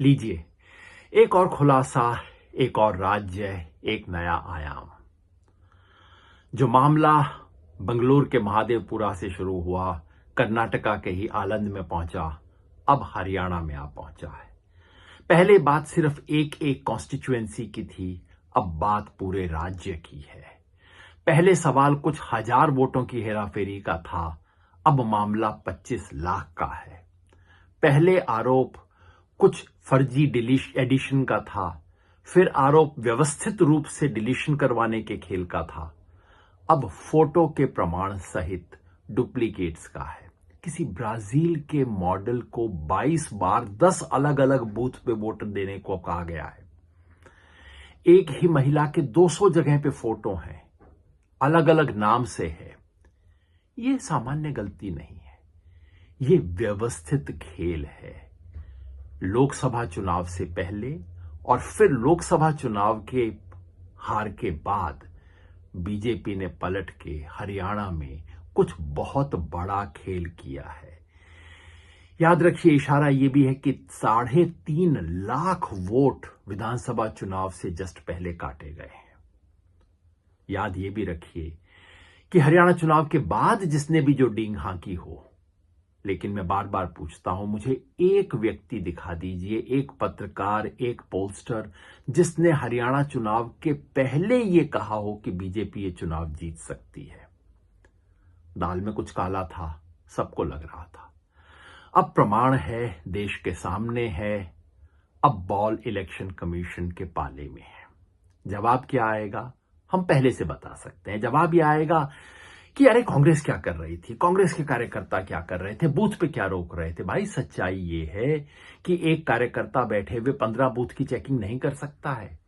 लीजिए, एक और खुलासा, एक और राज्य, एक नया आयाम। जो मामला बंगलोर के महादेवपुरा से शुरू हुआ, कर्नाटका के ही आलंद में पहुंचा, अब हरियाणा में आ पहुंचा है। पहले बात सिर्फ एक कॉन्स्टिट्यूएंसी की थी, अब बात पूरे राज्य की है। पहले सवाल कुछ हजार वोटों की हेराफेरी का था, अब मामला 25 लाख का है। पहले आरोप कुछ फर्जी एडिशन का था, फिर आरोप व्यवस्थित रूप से डिलीशन करवाने के खेल का था, अब फोटो के प्रमाण सहित डुप्लीकेट्स का है। किसी ब्राजील के मॉडल को 22 बार 10 अलग अलग बूथ पे वोट देने को कहा गया है। एक ही महिला के 200 जगह पे फोटो हैं, अलग अलग नाम से है। ये सामान्य गलती नहीं है, ये व्यवस्थित खेल है। लोकसभा चुनाव से पहले और फिर लोकसभा चुनाव के हार के बाद बीजेपी ने पलट के हरियाणा में कुछ बहुत बड़ा खेल किया है। याद रखिए, इशारा यह भी है कि 3.5 लाख वोट विधानसभा चुनाव से जस्ट पहले काटे गए हैं। याद ये भी रखिए कि हरियाणा चुनाव के बाद जिसने भी जो डींग हाँकी हो, लेकिन मैं बार बार पूछता हूं, मुझे एक व्यक्ति दिखा दीजिए, एक पत्रकार, एक पोलस्टर, जिसने हरियाणा चुनाव के पहले ये कहा हो कि बीजेपी ये चुनाव जीत सकती है। दाल में कुछ काला था, सबको लग रहा था। अब प्रमाण है, देश के सामने है, अब बॉल इलेक्शन कमीशन के पाले में है। जवाब क्या आएगा हम पहले से बता सकते हैं। जवाब यह आएगा कि अरे कांग्रेस क्या कर रही थी, कांग्रेस के कार्यकर्ता क्या कर रहे थे, बूथ पे क्या रोक रहे थे। भाई सच्चाई ये है कि एक कार्यकर्ता बैठे हुए 15 बूथ की चेकिंग नहीं कर सकता है।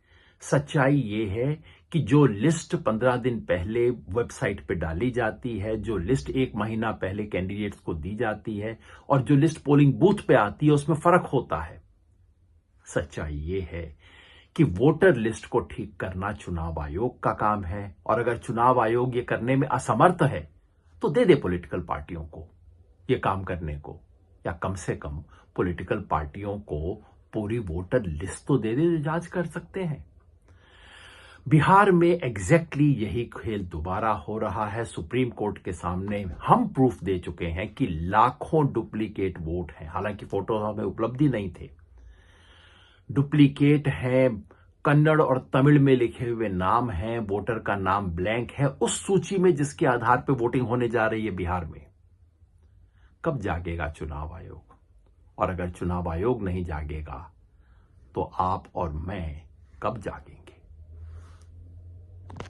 सच्चाई ये है कि जो लिस्ट 15 दिन पहले वेबसाइट पे डाली जाती है, जो लिस्ट 1 महीना पहले कैंडिडेट्स को दी जाती है और जो लिस्ट पोलिंग बूथ पे आती है, उसमें फर्क होता है। सच्चाई ये है कि वोटर लिस्ट को ठीक करना चुनाव आयोग का काम है, और अगर चुनाव आयोग ये करने में असमर्थ है तो दे दे पॉलिटिकल पार्टियों को ये काम करने को, या कम से कम पॉलिटिकल पार्टियों को पूरी वोटर लिस्ट तो दे दे जो जांच कर सकते हैं। बिहार में एग्जैक्टली यही खेल दोबारा हो रहा है। सुप्रीम कोर्ट के सामने हम प्रूफ दे चुके हैं कि लाखों डुप्लीकेट वोट हैं, हालांकि फोटो हमें उपलब्धि नहीं थे। डुप्लीकेट है, कन्नड़ और तमिल में लिखे हुए नाम हैं, वोटर का नाम ब्लैंक है उस सूची में जिसके आधार पर वोटिंग होने जा रही है बिहार में। कब जागेगा चुनाव आयोग? और अगर चुनाव आयोग नहीं जागेगा तो आप और मैं कब जागेंगे?